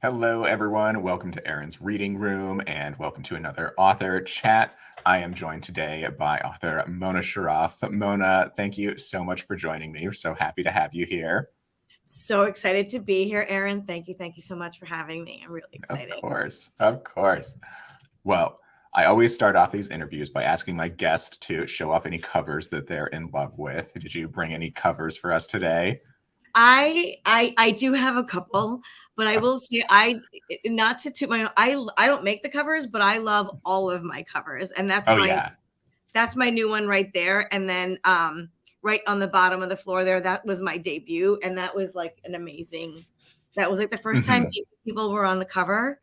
Hello, everyone. Welcome to Aaron's Reading Room and welcome to another author chat. I am joined today by author Mona Shroff. Mona, thank you so much for joining me. We're so happy to have you here. So excited to be here, Aaron. Thank you. Thank you so much for having me. I'm really Of excited. course. Of course. Well, I always start off these interviews by asking my guest to show off any covers that they're in love with. Did you bring any covers for us today? I do have a couple, but I will say not to toot my own, I don't make the covers, but I love all of my covers, and that's my new one right there. And then right on the bottom of the floor there, that was my debut, and that was like that was like the first time people were on the cover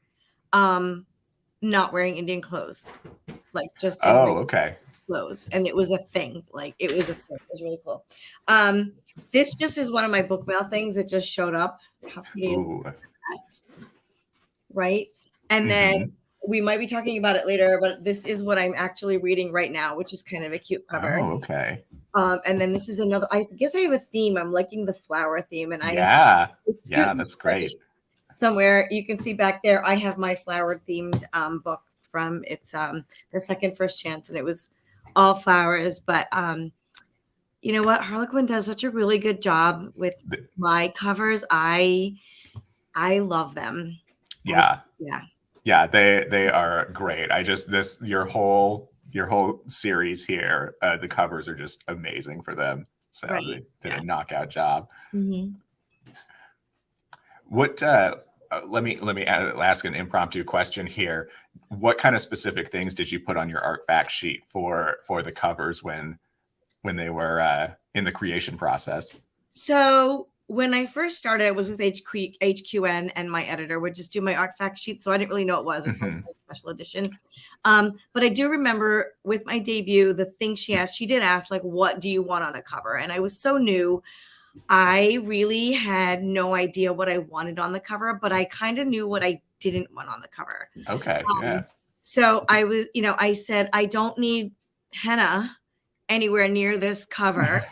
not wearing Indian clothes, like just okay. clothes, and it was a thing. It was really cool. This just is one of my book mail things that just showed up. How pretty is that? Right? And then we might be talking about it later, but this is what I'm actually reading right now, which is kind of a cute cover. Oh, okay. And then this is another, I guess I have a theme. I'm liking the flower theme, and that's great. Somewhere you can see back there, I have my flower themed book from The Second First Chance, and it was all flowers. But you know what? Harlequin does such a really good job with my covers. I love them. Yeah. They are great. Your whole series here, the covers are just amazing for them. So they did a knockout job. What? Let me ask an impromptu question here. What kind of specific things did you put on your art fact sheet for the covers when they were in the creation process? So when I first started, I was with HQN, and my editor would just do my art fact sheet. So I didn't really know what it was. It's a special edition. But I do remember with my debut, the thing she did ask, like, what do you want on a cover? And I was so new. I really had no idea what I wanted on the cover, but I kind of knew what I didn't want on the cover. Okay. So I said, I don't need henna anywhere near this cover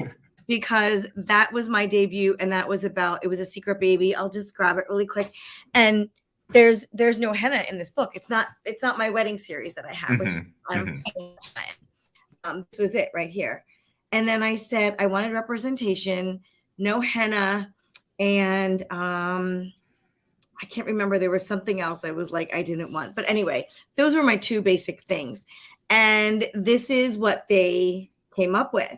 because that was my debut, and it was a secret baby. I'll just grab it really quick. And there's no henna in this book. It's not my wedding series that I have, which is this was it right here. And then I said I wanted representation, no henna, and I can't remember. There was something else I was like I didn't want. But anyway, those were my two basic things. And this is what they came up with.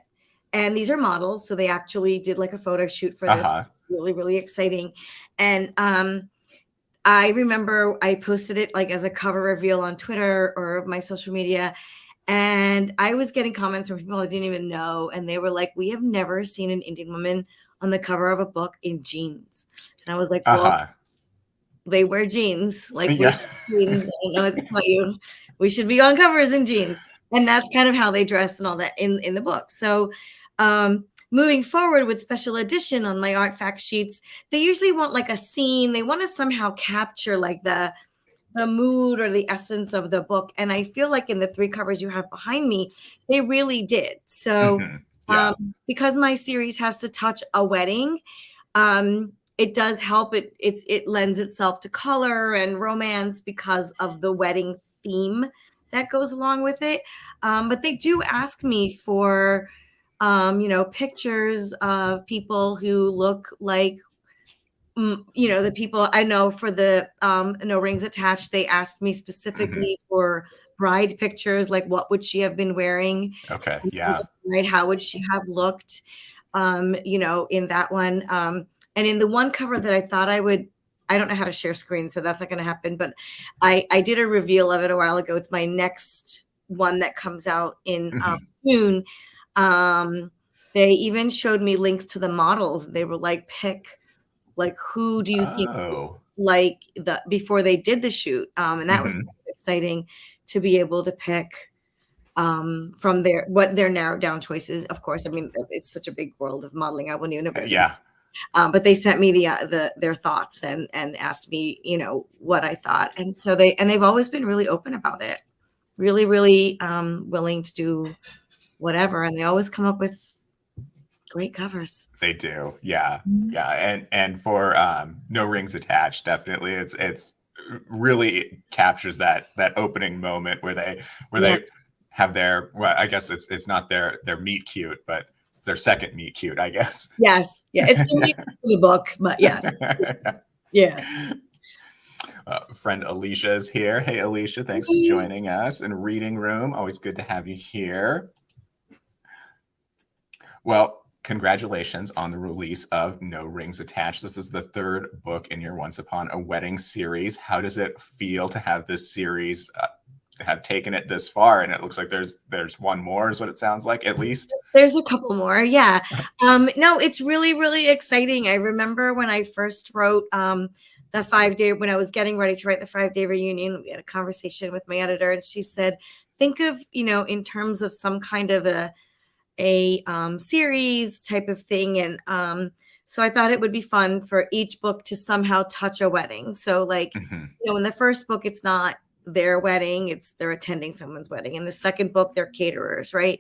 And these are models. So they actually did like a photo shoot for this. Really, really exciting. And I remember I posted it like as a cover reveal on Twitter or my social media. And I was getting comments from people I didn't even know. And they were like, we have never seen an Indian woman on the cover of a book in jeans. And I was like, well, they wear jeans. Like, jeans. I don't know what to tell you. We should be on covers in jeans. And that's kind of how they dress and all that in the book. So moving forward with special edition on my art fact sheets, they usually want like a scene. They want to somehow capture like the mood or the essence of the book. And I feel like in the three covers you have behind me, they really did. So because my series has to touch a wedding, it does help. It lends itself to color and romance because of the wedding theme that goes along with it. But they do ask me for, pictures of people who look like, the people I know for the No Rings Attached. They asked me specifically for bride pictures, like what would she have been wearing? Okay, Right? How would she have looked? In that one. And in the one cover that I thought I don't know how to share screen, so that's not going to happen. But I did a reveal of it a while ago. It's my next one that comes out in June. They even showed me links to the models. They were like, pick, like, who do you think, like, before they did the shoot. And that was exciting to be able to pick from what their narrowed down choices. Of course, I mean, it's such a big world of modeling. I wouldn't even know. But they sent me their thoughts and asked me, what I thought. And so they've always been really open about it, really, really willing to do whatever. And they always come up with great covers. They do. Yeah. Mhm. Yeah. And for No Rings Attached, definitely it's really captures that opening moment where Yeah. they have their, well, I guess it's not their meet cute, but it's their second meet cute, I guess. Yes. Yeah. It's the book, but yes. Yeah. Friend Alicia is here. Hey, Alicia, thanks for joining us in Reading Room. Always good to have you here. Well, congratulations on the release of No Rings Attached. This is the third book in your Once Upon a Wedding series. How does it feel to have this series have taken it this far? And it looks like there's one more, is what it sounds like, at least. There's a couple more. Yeah. No, it's really, really exciting. I remember when I first wrote the 5-day, when I was getting ready to write the 5-day reunion, we had a conversation with my editor, and she said, think of, in terms of some kind of a series type of thing. And so I thought it would be fun for each book to somehow touch a wedding. So like, in the first book, it's not their wedding, it's they're attending someone's wedding. In the second book, they're caterers, right?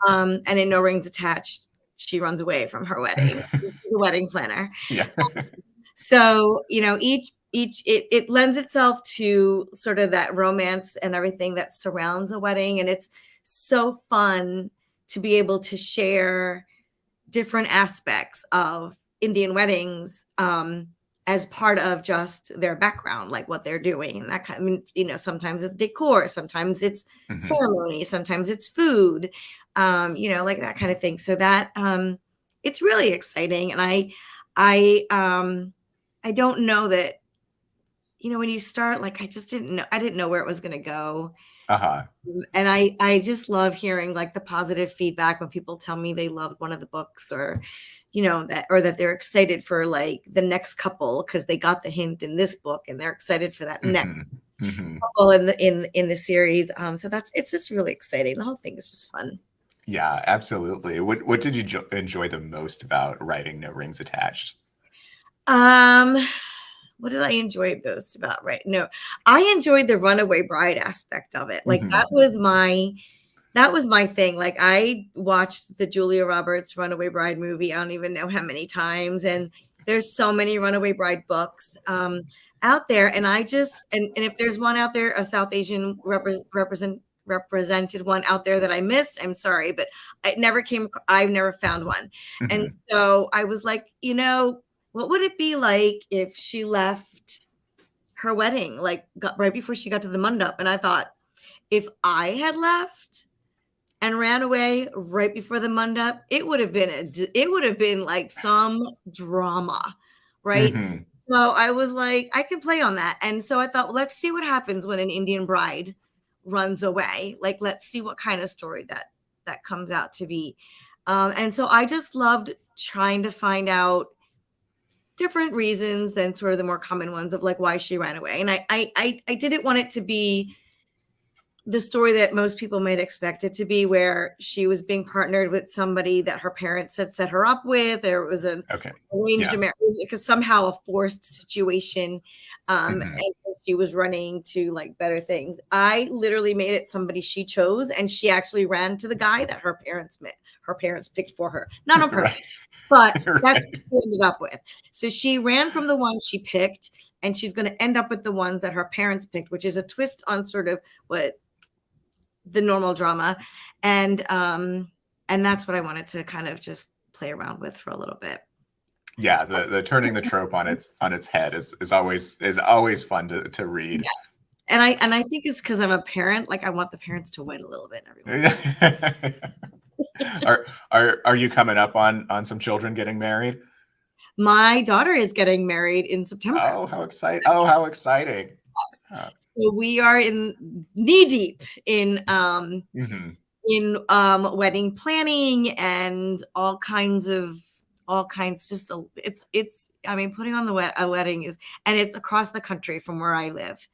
And in No Rings Attached, she runs away from her wedding, the wedding planner. Yeah. So, each it lends itself to sort of that romance and everything that surrounds a wedding. And it's so fun to be able to share different aspects of Indian weddings as part of just their background, like what they're doing. And that kind of, sometimes it's decor, sometimes it's ceremony, sometimes it's food, like that kind of thing. So that it's really exciting. And I don't know that, when you start, like, I didn't know where it was going to go. And I just love hearing like the positive feedback when people tell me they loved one of the books, or that they're excited for like the next couple because they got the hint in this book and they're excited for that next couple in the series. So it's just really exciting. The whole thing is just fun. Yeah, absolutely. What did you enjoy the most about writing No Rings Attached? What did I enjoy most about, right? No, I enjoyed the runaway bride aspect of it. Like that was my thing. Like I watched the Julia Roberts Runaway Bride movie. I don't even know how many times. And there's so many Runaway Bride books out there. And I just, and if there's one out there, a South Asian represented one out there that I missed, I'm sorry, but I've never found one. And so I was like, what would it be like if she left her wedding, like right before she got to the mandap? And I thought, if I had left and ran away right before the mandap, it would have been like some drama, right? So I was like, I can play on that. And so I thought, well, let's see what happens when an Indian bride runs away. Like, let's see what kind of story that comes out to be. And so I just loved trying to find out different reasons than sort of the more common ones of like why she ran away. And I didn't want it to be the story that most people might expect it to be, where she was being partnered with somebody that her parents had set her up with, or it was an arranged marriage, because somehow a forced situation, and she was running to like better things. I literally made it somebody she chose, and she actually ran to the guy that her parents picked for her, not on purpose. But that's what she ended up with. So she ran from the one she picked, and she's going to end up with the ones that her parents picked, which is a twist on sort of what the normal drama. And that's what I wanted to kind of just play around with for a little bit. Yeah, the turning the trope on its head is always fun to read. Yeah. And I think it's because I'm a parent. Like I want the parents to win a little bit every once. Are you coming up on some children getting married? My daughter is getting married in September. Oh, how exciting! Oh, how exciting! Yes. So we are knee deep in wedding planning and all kinds. Just I mean, putting on a wedding it's across the country from where I live.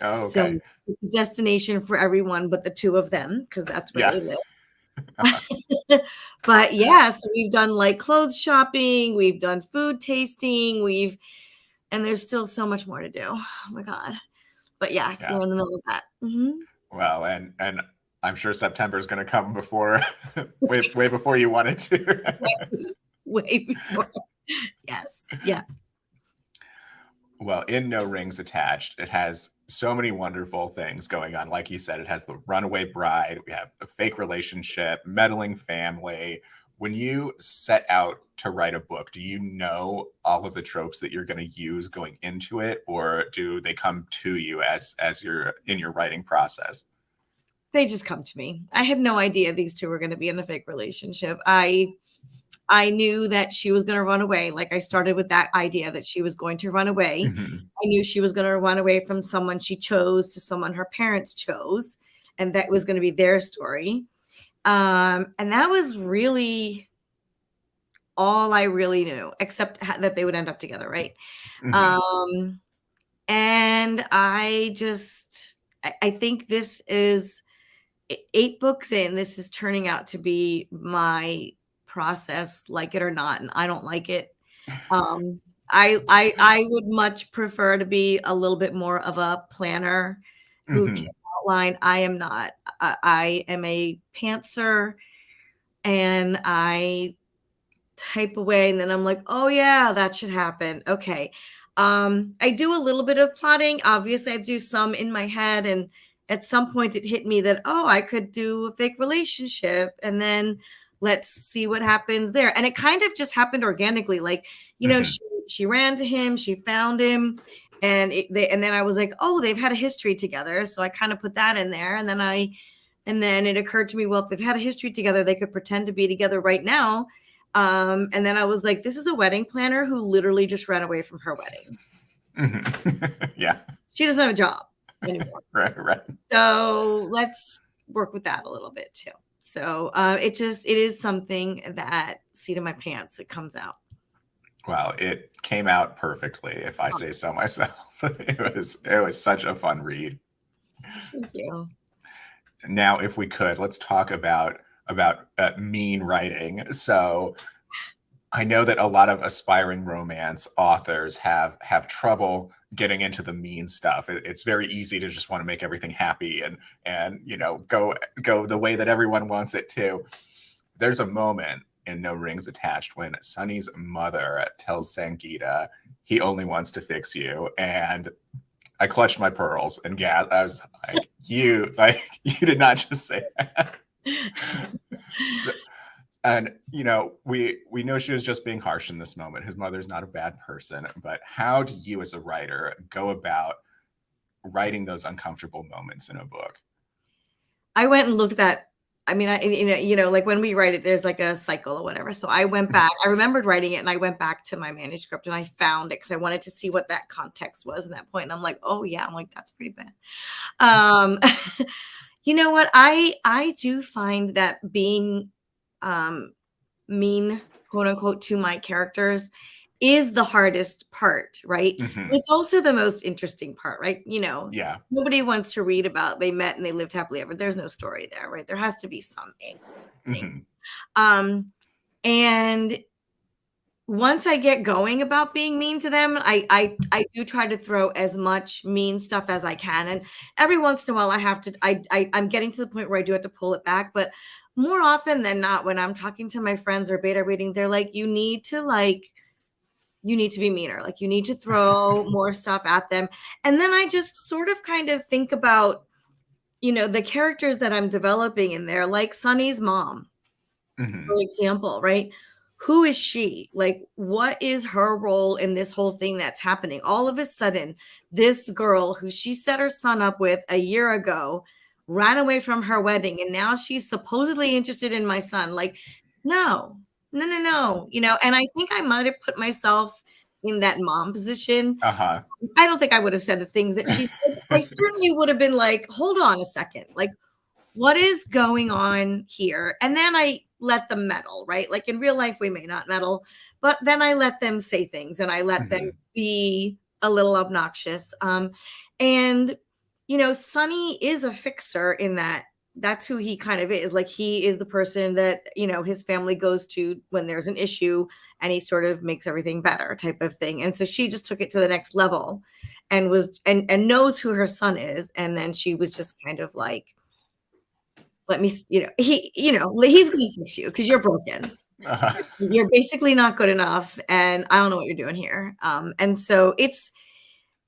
Oh, okay. So it's a destination for everyone but the two of them, because that's where they live. But yeah, so we've done like clothes shopping, we've done food tasting, and there's still so much more to do. Oh my God. But yes, we're in the middle of that. Well, and I'm sure September is going to come before, way before you wanted to. Way before. Yes. Yes. Well, in No Rings Attached, it has so many wonderful things going on. Like you said, it has the runaway bride, we have a fake relationship, meddling family. When you set out to write a book, do you know all of the tropes that you're going to use going into it, or do they come to you as you're in your writing process? They just come to me. I had no idea these two were going to be in a fake relationship. I knew that she was going to run away. Like, I started with that idea that she was going to run away. Mm-hmm. I knew she was going to run away from someone she chose to someone her parents chose, and that was going to be their story. And that was really all I really knew, except that they would end up together, right? Mm-hmm. And I think this is 8 books in. This is turning out to be my process, like it or not, and I don't like it. I would much prefer to be a little bit more of a planner who Mm-hmm. can outline. I am not. I am a pantser, and I type away, and then I'm like, oh yeah, that should happen. Okay. I do a little bit of plotting. Obviously, I do some in my head, and at some point it hit me that, oh, I could do a fake relationship, and then let's see what happens there. And it kind of just happened organically. Like, Mm-hmm. she ran to him, she found him, and then I was like, oh, they've had a history together. So I kind of put that in there. And then it occurred to me, well, if they've had a history together, they could pretend to be together right now. And then I was like, this is a wedding planner who literally just ran away from her wedding. Mm-hmm. Yeah. She doesn't have a job anymore. Right. So let's work with that a little bit too. So it is something that, seat of my pants, it comes out. Well, it came out perfectly, if I say so myself. It was such a fun read. Thank you. Now, if we could, let's talk about mean writing. So I know that a lot of aspiring romance authors have trouble getting into the mean stuff. It's very easy to just want to make everything happy and go the way that everyone wants it to. There's a moment in No Rings Attached when Sunny's mother tells Sangeeta he only wants to fix you, and I clutched my pearls and I was like, you did not just say that. And we know she was just being harsh in this moment. His mother's not a bad person, but how do you as a writer go about writing those uncomfortable moments in a book? I went and looked at, I mean, like when we write it, there's like a cycle or whatever. So I went back, I remembered writing it, and I went back to my manuscript and I found it because I wanted to see what that context was in that point. And I'm like, oh yeah, I'm like, that's pretty bad. You know what? I do find that being mean, quote unquote, to my characters is the hardest part, right? Mm-hmm. It's also the most interesting part, right? Yeah. Nobody wants to read about they met and they lived happily ever. There's no story there, right? There has to be some angst. Mm-hmm. And once I get going about being mean to them, I do try to throw as much mean stuff as I can. And every once in a while I'm getting to the point where I do have to pull it back. But more often than not, when I'm talking to my friends or beta reading, they're like, you need to be meaner. Like, you need to throw more stuff at them. And then I just sort of kind of think about, the characters that I'm developing in there, like Sunny's mom, Mm-hmm. for example, right? Who is she? Like, what is her role in this whole thing that's happening? All of a sudden, this girl who she set her son up with a year ago ran away from her wedding, and now she's supposedly interested in my son. Like, no. And I think I might have put myself in that mom position. Uh-huh. I don't think I would have said the things that she said. I certainly would have been like, hold on a second. Like, what is going on here? And then I let them meddle, right? Like, in real life, we may not meddle, but then I let them say things and I let them be a little obnoxious. And, Sunny is a fixer in that. That's who he kind of is. Like, he is the person that, his family goes to when there's an issue, and he sort of makes everything better, type of thing. And so she just took it to the next level and knows who her son is. And then she was just kind of like, let me, he's going to fix you because you're broken. You're basically not good enough, and I don't know what you're doing here. And so it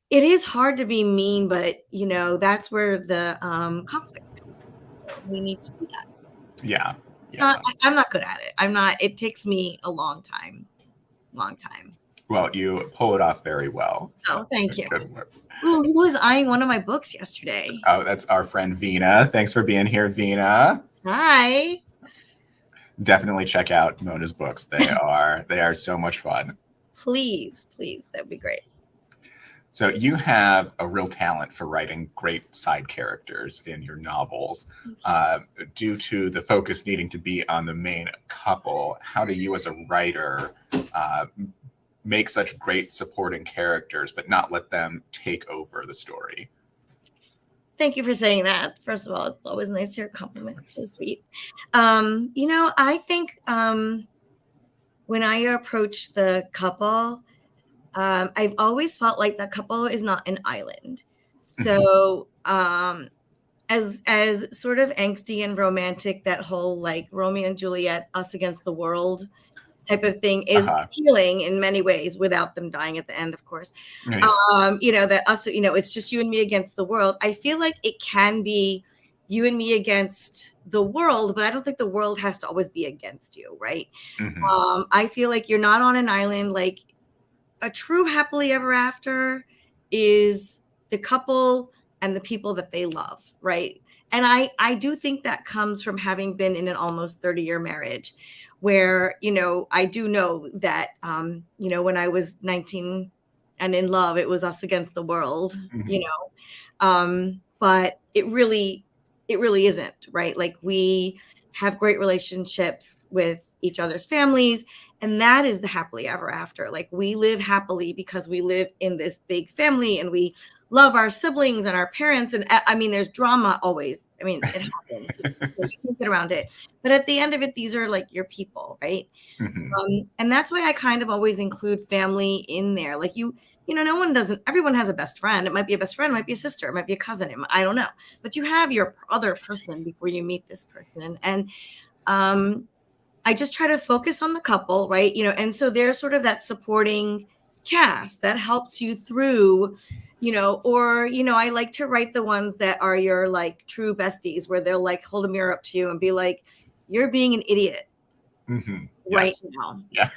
is hard to be mean, but that's where the conflict comes in. We need to do that. Yeah. I'm not good at it. I'm not. It takes me a long time. Well, you pull it off very well. So thank you. Good work. Ooh, he was eyeing one of my books yesterday. Oh, that's our friend Vina. Thanks for being here, Vina. Hi. Definitely check out Mona's books. They are so much fun. Please, that'd be great. So you have a real talent for writing great side characters in your novels. Due to the focus needing to be on the main couple, how do you as a writer make such great supporting characters, but not let them take over the story? Thank you for saying that. First of all, it's always nice to hear compliments. So sweet. I think when I approach the couple, I've always felt like the couple is not an island. So as sort of angsty and romantic, that whole like Romeo and Juliet, us against the world type of thing is appealing in many ways, without them dying at the end, of course. Yeah. That us, it's just you and me against the world. I feel like it can be you and me against the world, but I don't think the world has to always be against you, right? I feel like you're not on an island. Like a true happily ever after is the couple and the people that they love, right? And I do think that comes from having been in an almost 30-year marriage, where, I do know that, when I was 19 and in love, it was us against the world, but it really isn't, right? Like we have great relationships with each other's families, and that is the happily ever after. Like we live happily because we live in this big family and we love our siblings and our parents. And I mean, there's drama always. I mean, it happens. You can't get around it. But at the end of it, these are like your people, right? And that's why I kind of always include family in there. Like everyone has a best friend. It might be a best friend, it might be a sister, it might be a cousin. I don't know. But you have your other person before you meet this person. And I just try to focus on the couple, right? And so there's sort of that supporting cast that helps you through, I like to write the ones that are your like true besties, where they'll like hold a mirror up to you and be like, you're being an idiot right now. Yeah.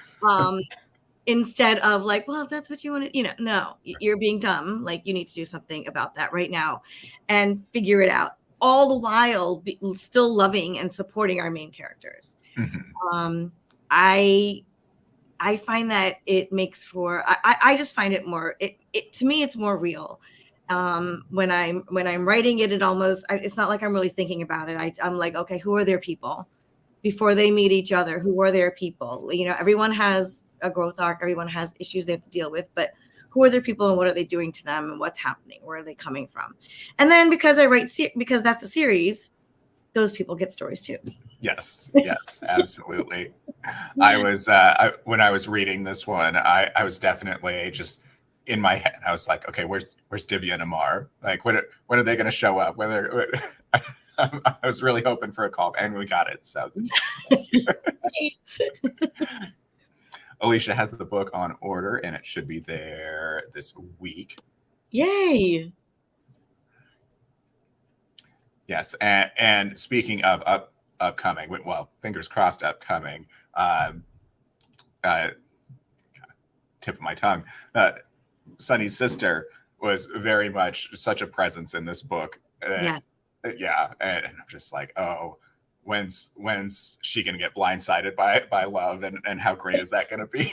Instead of like, well, if that's what you want to, no, you're being dumb. Like you need to do something about that right now and figure it out, all the while still loving and supporting our main characters. I find that it makes for, I just find it more, to me, it's more real. When I'm writing it, it's not like I'm really thinking about it. I'm like, okay, who are their people before they meet each other? Who are their people? Everyone has a growth arc. Everyone has issues they have to deal with, but who are their people and what are they doing to them and what's happening? Where are they coming from? And then because I write, because that's a series, those people get stories too. Yes, absolutely. I was when I was reading this one, I was definitely just in my head. I was like, okay, where's Divya and Amar? Like, when are they going to show up? I was really hoping for a call, and we got it. So, Alicia has the book on order, and it should be there this week. Yay! Yes, and speaking of upcoming, well, fingers crossed, upcoming. Tip of my tongue. Sunny's sister was very much such a presence in this book. Yes. Yeah, and I'm just like, oh, when's she gonna get blindsided by love, and how great is that gonna be?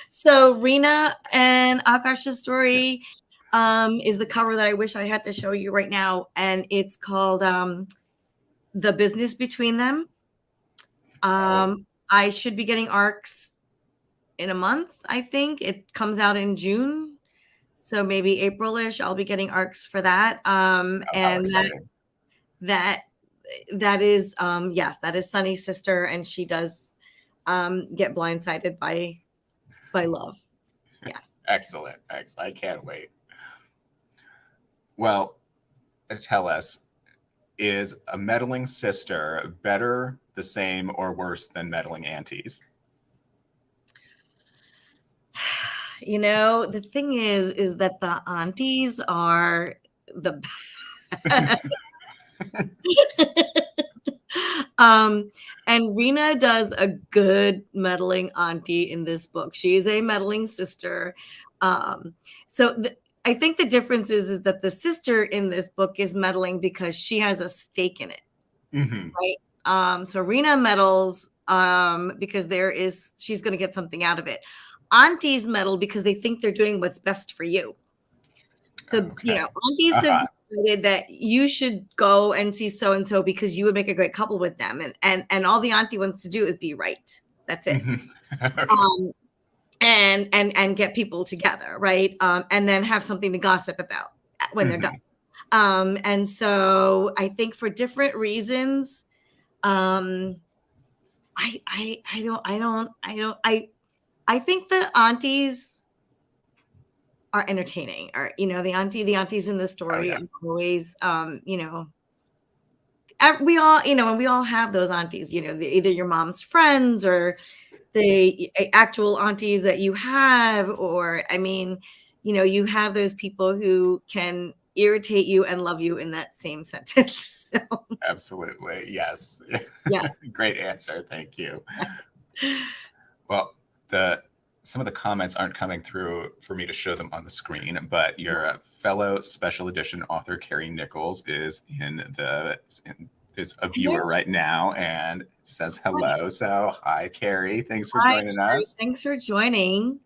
So Rena and Akash's story is the cover that I wish I had to show you right now, and it's called The Business Between Them. I should be getting ARCs in a month. I think it comes out in June, so maybe April-ish. I'll be getting ARCs for that. And that is yes, that is Sunny's sister, and she does get blindsided by love. Yes. Excellent. I can't wait. Well, tell us, Is a meddling sister better, the same, or worse than meddling aunties? You know, the thing is that the aunties are the best. And Rena does a good meddling auntie in this book. She's a meddling sister. Um, so I think the difference is that the sister in this book is meddling because she has a stake in it, right? So Rena meddles because she's going to get something out of it. Aunties meddle because they think they're doing what's best for you. So, Okay. aunties have decided that you should go and see so-and-so because you would make a great couple with them. And all the auntie wants to do is be right. That's it. Okay. And get people together, right? And then have something to gossip about when they're done. And so I think for different reasons, I think the aunties are entertaining, or the aunties in the story are always we all and we all have those aunties, either your mom's friends or the actual aunties that you have, or you have those people who can irritate you and love you in that same sentence. So. Absolutely, yes. Yeah. Great answer, thank you. Well, some of the comments aren't coming through for me to show them on the screen, but your fellow special edition author Carrie Nichols is is a viewer right now and says hello. So hi, Carrie. Thanks for joining us. Thanks for joining.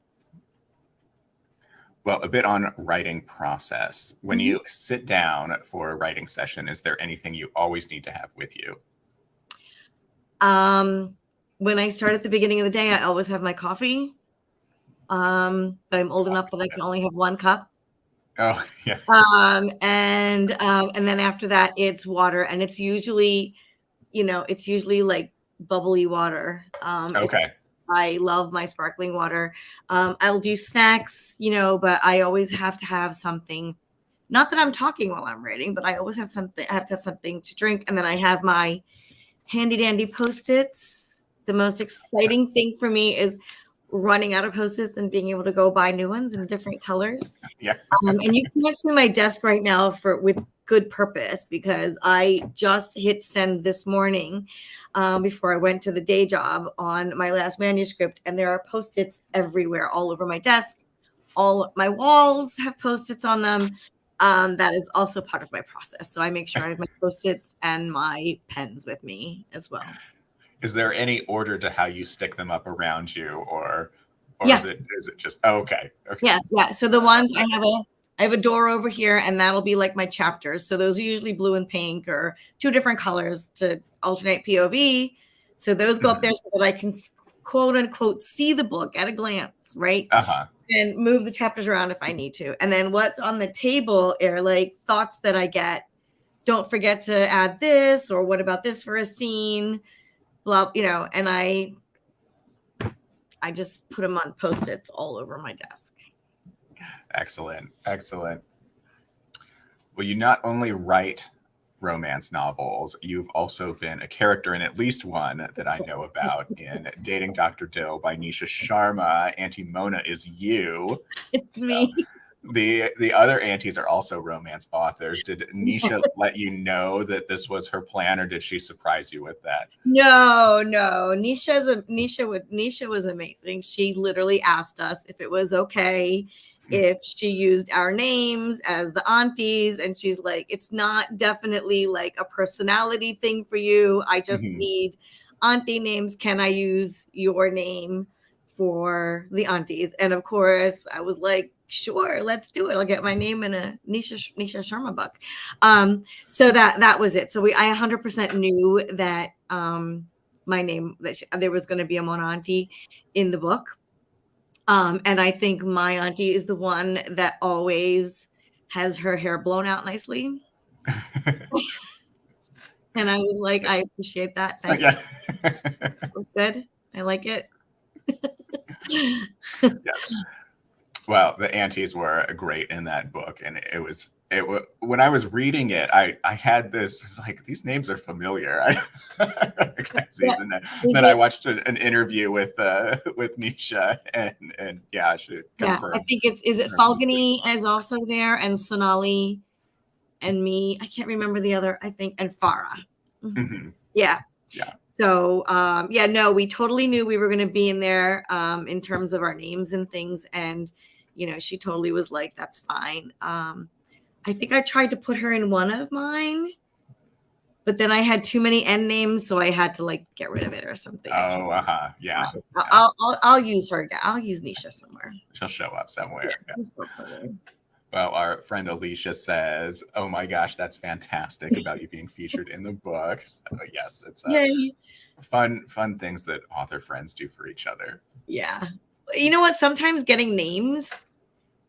Well, a bit on writing process. When you sit down for a writing session, is there anything you always need to have with you? When I start at the beginning of the day, I always have my coffee. But I'm old enough that I can only have one cup. Oh, yeah. And then after that, it's water, and it's usually like bubbly water. Okay. I love my sparkling water. I'll do snacks, but I always have to have something. Not that I'm talking while I'm writing, but I always have something. I have to have something to drink, and then I have my handy dandy Post-its. The most exciting thing for me is running out of Post-its and being able to go buy new ones in different colors. Yeah. And you can't see my desk right now with good purpose, because I just hit send this morning before I went to the day job on my last manuscript, and there are Post-its everywhere, all over my desk. All my walls have Post-its on them. That is also part of my process. So I make sure I have my Post-its and my pens with me as well. Is there any order to how you stick them up around you, or yeah. is it just okay? Yeah. So the ones I have a door over here, and that'll be like my chapters. So those are usually blue and pink, or two different colors to alternate POV. So those go up there so that I can quote unquote see the book at a glance, right? And move the chapters around if I need to. And then what's on the table are like thoughts that I get. Don't forget to add this, or what about this for a scene? Blah, and I just put them on Post-its all over my desk. Excellent. Well, you not only write romance novels, you've also been a character in at least one that I know about in Dating Dr. Dill by Nisha Sharma. Auntie Mona is you. It's me. The other aunties are also romance authors. Did Nisha let you know that this was her plan, or did she surprise you with that? No. Nisha was amazing. She literally asked us if it was okay if she used our names as the aunties, and she's like, it's not definitely like a personality thing for you. I just need auntie names. Can I use your name for the aunties? And of course, I was like, sure, let's do it. I'll get my name in a Nisha Sharma book. So that was it. So I 100% knew that my name, that there was going to be a Mona auntie in the book. And I think my auntie is the one that always has her hair blown out nicely. And I was like, I appreciate that. Thank you. That was good. I like it. Yes. Well, the aunties were great in that book, and it was when I was reading it, I had this. I was like, these names are familiar. I recognize Yeah. these, and then I watched an interview with Nisha, and yeah, she Yeah, I confirmed. think is it Falguni is also there, and Sonali, and me. I can't remember the other. I think, and Farah. Mhm. Yeah. Yeah. So yeah, no, we totally knew we were going to be in there in terms of our names and things, and she totally was like, "That's fine." I think I tried to put her in one of mine, but then I had too many N names, so I had to like get rid of it or something. Oh, yeah. I'll use her. I'll use Nisha somewhere. She'll show up somewhere. Yeah. Somewhere. Well, our friend Alicia says, "Oh my gosh, that's fantastic about you being featured in the book." So, yes, it's Yay. fun things that author friends do for each other. Yeah. You know what? Sometimes getting names,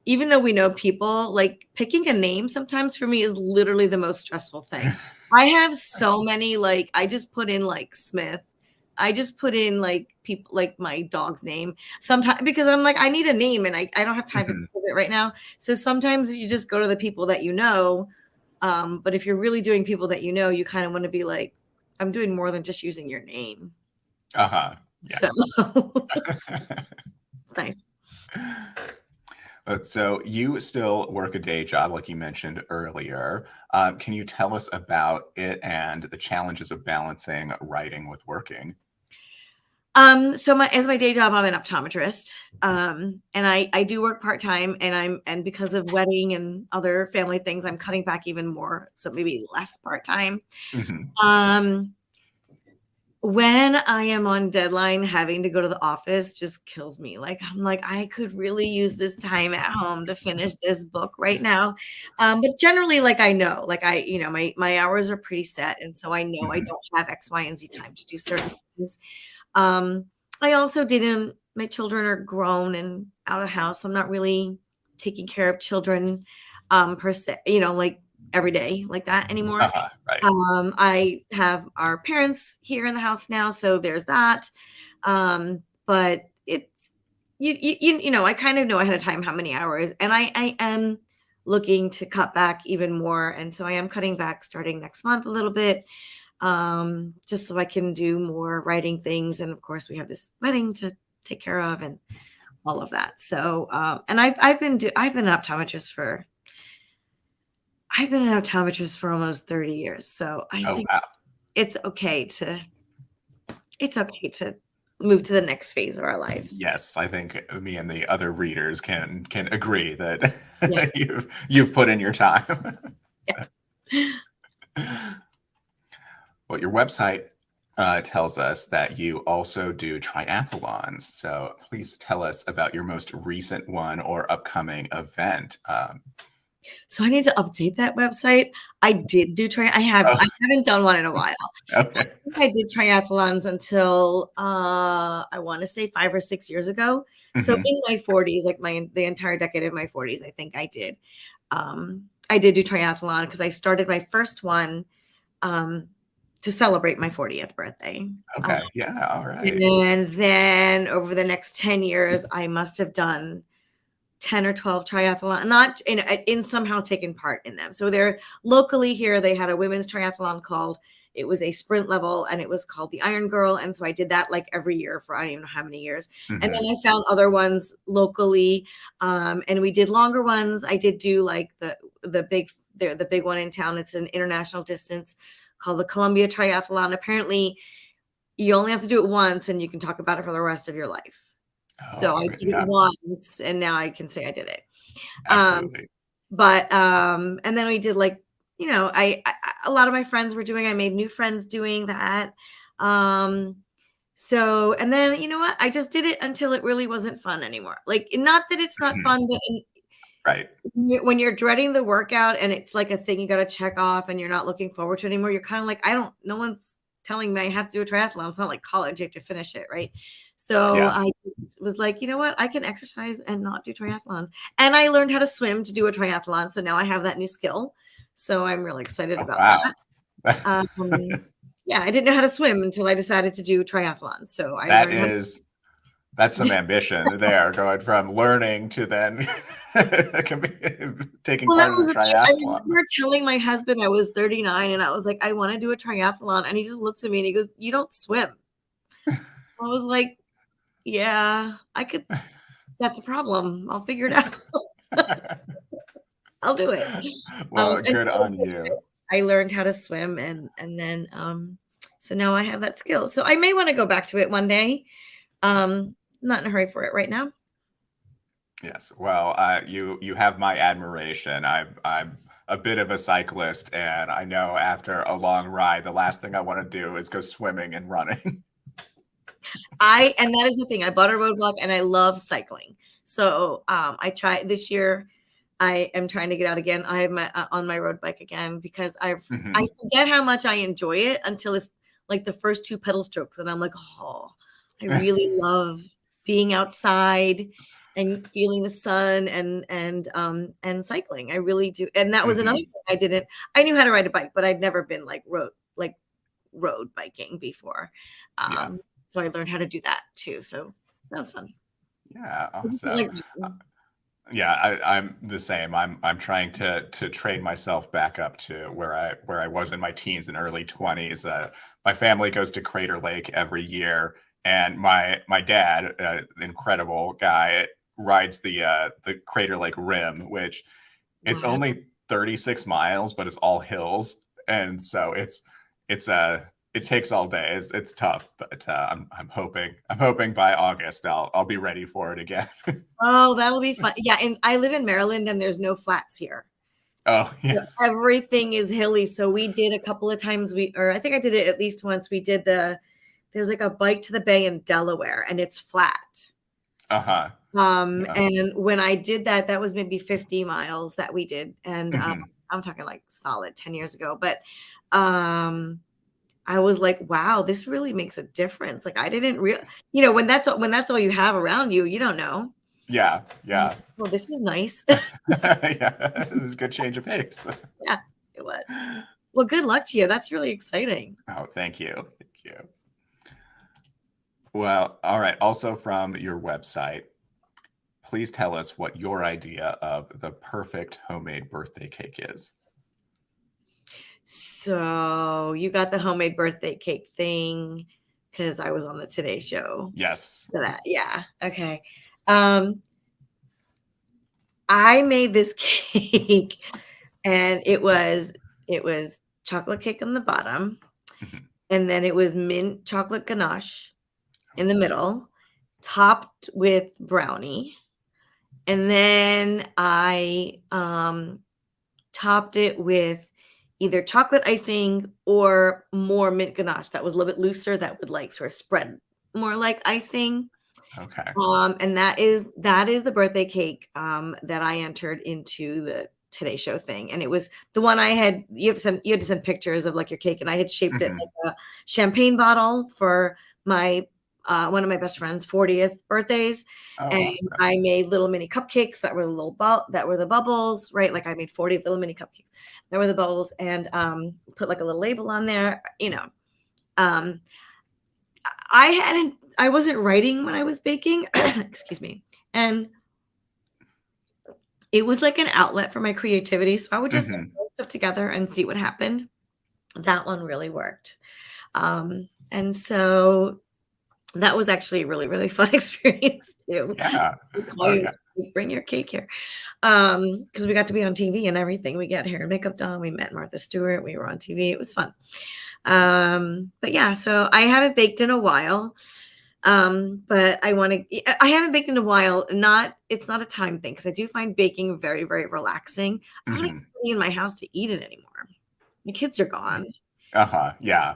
even though we know people, like picking a name sometimes for me is literally the most stressful thing. I have so many, like, I just put in like Smith. I just put in like people, like my dog's name sometimes because I'm like, I need a name and I don't have time to think of it right now. So sometimes you just go to the people that you know. But if you're really doing people that you know, you kind of want to be like, I'm doing more than just using your name. Yeah. So nice. So you still work a day job, like you mentioned earlier. Can you tell us about it and the challenges of balancing writing with working? So as my day job, I'm an optometrist. And I do work part-time and because of wedding and other family things, I'm cutting back even more. So maybe less part-time. Mhm. When I am on deadline, having to go to the office just kills me. Like, I'm like, I could really use this time at home to finish this book right now. But generally, like I know, like my hours are pretty set. And so I know I Mhm. don't have X, Y, and Z time to do certain things. Um, I also didn't, my children are grown and out of the house. I'm not really taking care of children per se, like every day like that anymore. Right. I have our parents here in the house now, so there's that. But it's I kind of know ahead of time how many hours, and I am looking to cut back even more, and so I am cutting back starting next month a little bit, just so I can do more writing things, and of course we have this wedding to take care of and all of that. So, and I've been an optometrist for almost 30 years, so I Oh, think wow. it's okay to move to the next phase of our lives. Yes, I think me and the other readers can agree that Yeah. you've put in your time. Yeah. Well, your website tells us that you also do triathlons. So please tell us about your most recent one or upcoming event. So I need to update that website. I did do I haven't done one in a while. Okay. I did triathlons until I want to say 5 or 6 years ago. So Mhm. in my 40s, like the entire decade of my 40s, I think I did. I did do triathlon because I started my first one to celebrate my 40th birthday. Okay. Yeah. All right. And then over the next 10 years, I must have done 10 or 12 triathlon, not in somehow taken part in them. So they're locally here. They had a women's triathlon it was a sprint level and it was called the Iron Girl. And so I did that like every year for I don't even know how many years. And then Mhm. I found other ones locally. And we did longer ones. I did do like the big one in town. It's an international distance called the Columbia Triathlon. Apparently you only have to do it once and you can talk about it for the rest of your life. So Oh, I did it yeah. once and now I can say I did it. Um, Absolutely. and then we did like, I a lot of my friends were doing, I made new friends doing that. So, and then, you know what? I just did it until it really wasn't fun anymore. Like, not that it's not Mhm. fun, but Right. when you're dreading the workout and it's like a thing you got to check off and you're not looking forward to it anymore, you're kind of like, no one's telling me I have to do a triathlon. It's not like college, you have to finish it, right? So Yeah. I was like, you know what? I can exercise and not do triathlons. And I learned how to swim to do a triathlon. So now I have that new skill. So I'm really excited Oh, about wow. that. Yeah, I didn't know how to swim until I decided to do triathlons. So I That learned how to. is That's some ambition there, going from learning to then taking Well, that part in was a the thing. I triathlon. remember telling my husband I was 39 and I was like, I want to do a triathlon. And he just looks at me and he goes, you don't swim. I was like, yeah, I could. That's a problem. I'll figure it out. I'll do it. Well, And good so on you. I learned how to swim and then so now I have that skill. So I may want to go back to it one day. Not in a hurry for it right now. Yes. Well, you have my admiration. I'm a bit of a cyclist, and I know after a long ride, the last thing I want to do is go swimming and running. And that is the thing. I bought a roadblock and I love cycling. So I try this year. I am trying to get out again. I have my on my road bike again because I forget how much I enjoy it until it's like the first two pedal strokes, and I'm like, oh, I really love being outside and feeling the sun and cycling. I really do. And that was another thing I didn't. I knew how to ride a bike, but I'd never been like road biking before. Yeah. So I learned how to do that too. So that was fun. Yeah. Awesome. Yeah, I'm the same. I'm trying to train myself back up to where I was in my teens and early 20s. My family goes to Crater Lake every year, and my dad, incredible guy, rides the Crater Lake Rim, which it's only 36 miles, but it's all hills, and so it takes all day. It's tough, but I'm hoping by August I'll be ready for it again. Oh, that'll be fun. Yeah, and I live in Maryland and there's no flats here. Oh, yeah. So everything is hilly. So we did a couple of times or I think I did it at least once. We did there's like a bike to the bay in Delaware and it's flat. Uh-huh. And when I did that was maybe 50 miles that we did. And I'm talking like solid 10 years ago. But I was like, wow, this really makes a difference. Like I didn't when that's all you have around you, you don't know. Yeah. Well, this is nice. Yeah, it was a good change of pace. Yeah, it was. Well, good luck to you. That's really exciting. Oh, thank you. Thank you. Well, all right. Also from your website, please tell us what your idea of the perfect homemade birthday cake is. So you got the homemade birthday cake thing because I was on the Today Show. Yes. For that. Yeah. Okay. I made this cake and it was chocolate cake on the bottom and then it was mint chocolate ganache in the middle, topped with brownie. And then I topped it with either chocolate icing or more mint ganache that was a little bit looser that would like sort of spread more like icing. Okay. And that is the birthday cake that I entered into the Today Show thing. And it was the one I had you had to send pictures of like your cake, and I had shaped it like a champagne bottle for my one of my best friend's 40th birthdays. And Awesome. I made little mini cupcakes that were the bubbles, right? Like I made 40 little mini cupcakes that were the bubbles and put like a little label on there, I wasn't writing when I was baking, excuse me. And it was like an outlet for my creativity. So I would just put stuff together and see what happened. That one really worked. And so that was actually a really, really fun experience too. Yeah. Bring your cake here. Because we got to be on TV and everything. We got hair and makeup done. We met Martha Stewart. We were on TV. It was fun. But yeah, so I haven't baked in a while. But I haven't baked in a while. It's not a time thing because I do find baking very, very relaxing. I don't even be in my house to eat it anymore. The kids are gone. Yeah.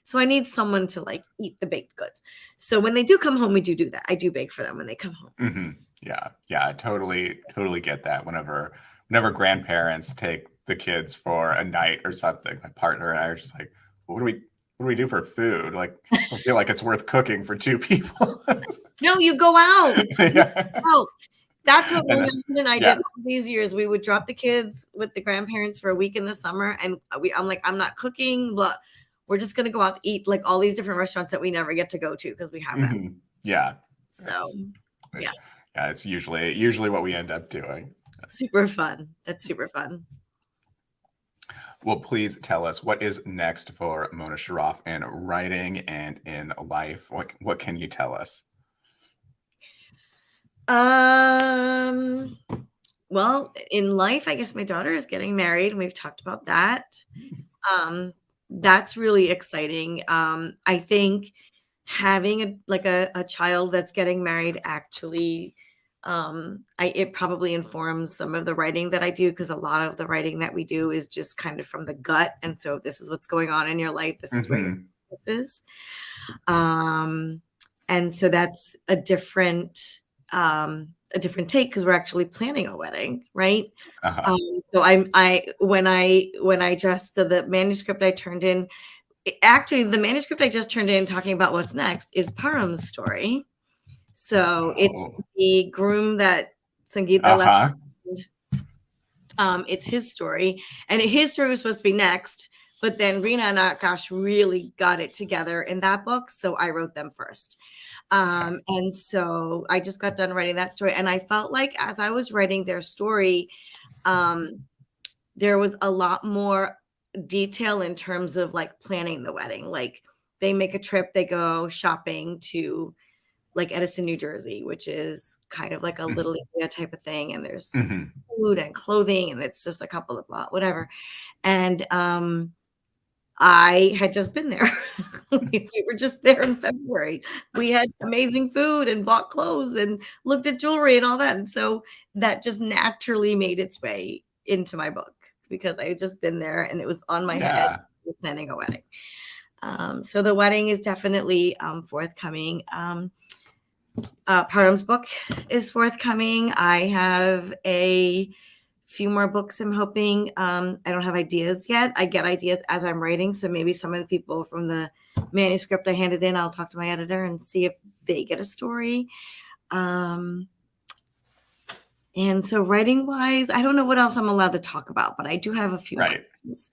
So I need someone to like eat the baked goods. So when they do come home, we do that. I do bake for them when they come home. Yeah. I totally get that. Whenever grandparents take the kids for a night or something, my partner and I are just like, what do we do for food? Like, I feel like it's worth cooking for two people. No, you go out. Yeah. Oh, that's what my husband and I did all these years. We would drop the kids with the grandparents for a week in the summer, and I'm like, I'm not cooking, but we're just gonna go out to eat like all these different restaurants that we never get to go to because we have them. Yeah. So Which, yeah, it's usually what we end up doing. super fun. That's super fun. Well, please tell us what is next for Mona Shroff in writing and in life. What can you tell us? Well, in life, I guess my daughter is getting married, and we've talked about that. That's really exciting. I think having a child that's getting married actually, it probably informs some of the writing that I do, because a lot of the writing that we do is just kind of from the gut. And so, if this is what's going on in your life, this is where your focus is. And so that's a different take, because we're actually planning a wedding, right? Uh-huh. So when I just so the manuscript I turned in, actually the manuscript I just turned in talking about what's next is Param's story. So it's the groom that Sangeeta left. It's his story, and his story was supposed to be next, but then Rina and Akash really got it together in that book, so I wrote them first. And so I just got done writing that story, and I felt like as I was writing their story, there was a lot more detail in terms of like planning the wedding. Like they make a trip, they go shopping to like Edison, New Jersey, which is kind of like a little India type of thing. And there's food and clothing, and it's just a couple of whatever. And I had just been there. We were just there in February. We had amazing food and bought clothes and looked at jewelry and all that. And so that just naturally made its way into my book, because I had just been there and it was on my head planning a wedding. So the wedding is definitely forthcoming. Param's book is forthcoming. I have a few more books I'm hoping. I don't have ideas yet. I get ideas as I'm writing. So maybe some of the people from the manuscript I handed in, I'll talk to my editor and see if they get a story. And so writing wise, I don't know what else I'm allowed to talk about, but I do have a few things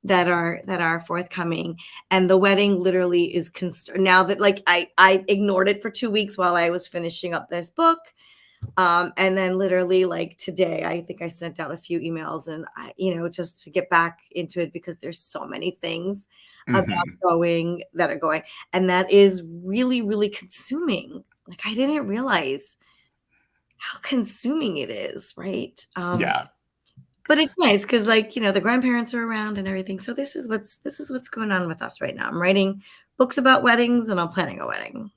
that are forthcoming. And the wedding literally is now that like I ignored it for 2 weeks while I was finishing up this book. And then literally like today, I think I sent out a few emails, and just to get back into it, because there's so many things about that are going, and that is really, really consuming. Like I didn't realize how consuming it is. Right. But it's nice because the grandparents are around and everything. So this is what's going on with us right now. I'm writing books about weddings, and I'm planning a wedding.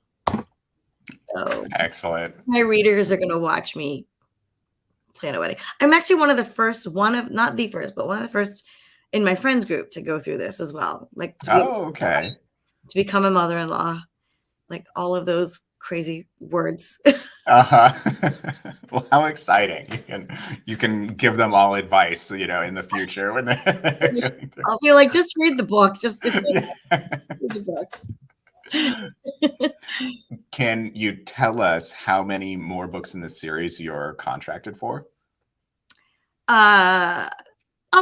So excellent. My readers are going to watch me plan a wedding. I'm actually one of the first in my friends group to go through this as well. Like, to become a mother-in-law, like all of those crazy words. Well, how exciting! You can give them all advice, in the future when I'll be like, just read the book. Read the book. Can you tell us how many more books in the series you're contracted for? I'll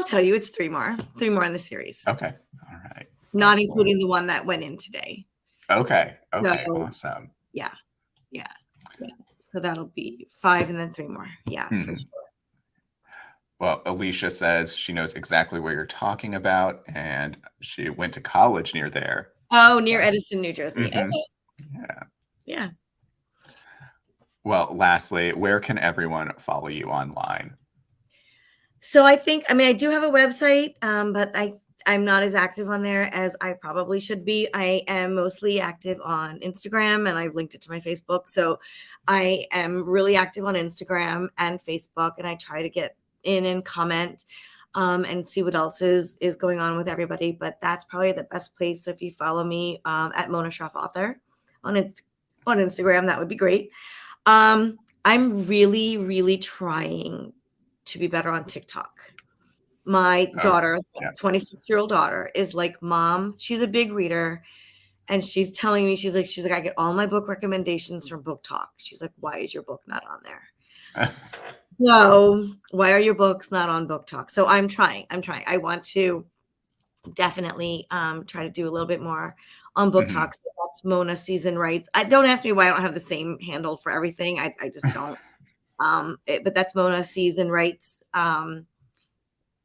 tell you, it's 3 more. 3 more in the series. Okay. All right. Not including the one that went in today. Okay. Awesome. Yeah. So that'll be 5 and then 3 more. Yeah, for sure. Well, Alicia says she knows exactly where you're talking about, and she went to college near there. Oh, near Edison, New Jersey. Okay. Yeah. Well, lastly, where can everyone follow you online? So I do have a website, but I'm not as active on there as I probably should be. I am mostly active on Instagram, and I've linked it to my Facebook. So I am really active on Instagram and Facebook, and I try to get in and comment and see what else is going on with everybody. But that's probably the best place. So if you follow me at Mona Shroff Author on Instagram, that would be great. I'm really, really trying to be better on TikTok. My daughter, 26-year-old daughter, is like, Mom, she's a big reader. And she's telling me, she's like, I get all my book recommendations from Book Talk. She's like, why is your book not on there? So why are your books not on Book Talk? So I'm trying. I want to definitely try to do a little bit more on Book Mhm. Talks. So that's Mona Season Writes. Don't ask me why I don't have the same handle for everything. I just don't. But that's Mona Season Writes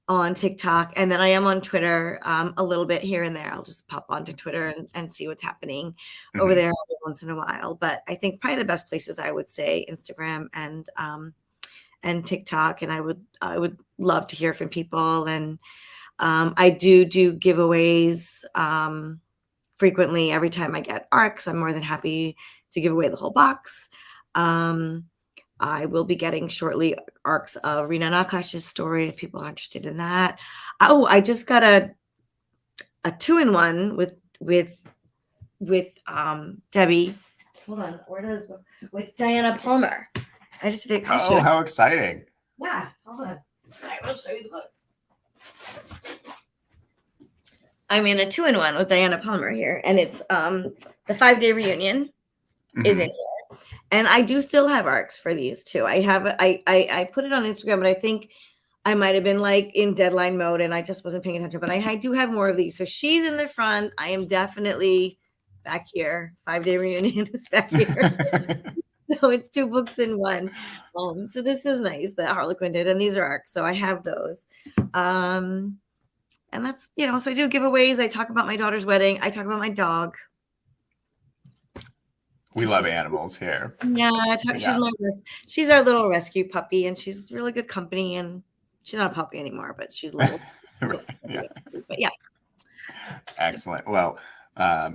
on TikTok. And then I am on Twitter a little bit here and there. I'll just pop onto Twitter and see what's happening over Mhm. there every once in a while. But I think probably the best places I would say Instagram and TikTok. And I would love to hear from people. And I do giveaways frequently. Every time I get ARCs, I'm more than happy to give away the whole box. I will be getting shortly ARCs of Rina Nakash's story if people are interested in that. Oh, I just got a 2-in-1 with Debbie. Hold on, with Diana Palmer. I'll show Oh, you. how exciting. Yeah, hold on. I will show you the book. I'm in a 2-in-1 with Diana Palmer here, and it's the 5-day reunion is in Mhm. here, and I do still have ARCs for these too. I put it on Instagram, but I think I might have been like in deadline mode, and I just wasn't paying attention. But I do have more of these. So she's in the front. I am definitely back here. 5-day reunion is back here. So it's 2 books in one. So this is nice that Harlequin did, and these are ARCs. So I have those. And that's, so I do giveaways. I talk about my daughter's wedding. I talk about my dog. We love animals here. Yeah, Yeah. she's our little rescue puppy, and she's really good company. And she's not a puppy anymore, but she's little. Right. Yeah. But yeah. Excellent. Well,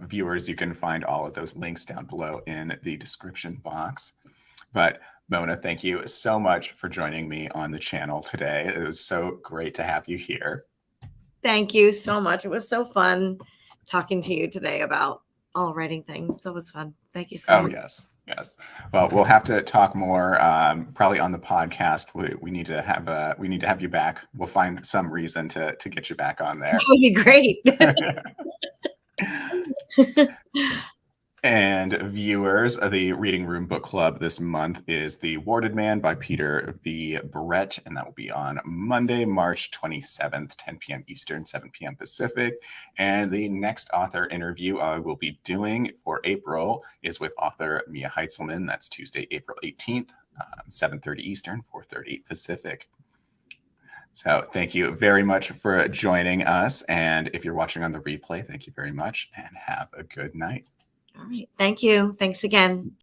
viewers, you can find all of those links down below in the description box. But Mona, thank you so much for joining me on the channel today. It was so great to have you here. Thank you so much. It was so fun talking to you today about all writing things. So it was fun. Thank you so much. Yes. Yes. Well, we'll have to talk more probably on the podcast. We need to have you back. We'll find some reason to get you back on there. That would be great. And viewers, the Reading Room Book Club this month is The Warded Man by Peter V. Brett, and that will be on Monday, March 27th, 10 p.m. Eastern, 7 p.m. Pacific. And the next author interview I will be doing for April is with author Mia Heitzelman. That's Tuesday, April 18th, 7:30 Eastern, 4:30 Pacific. So thank you very much for joining us. And if you're watching on the replay, thank you very much and have a good night. All right. Thank you. Thanks again.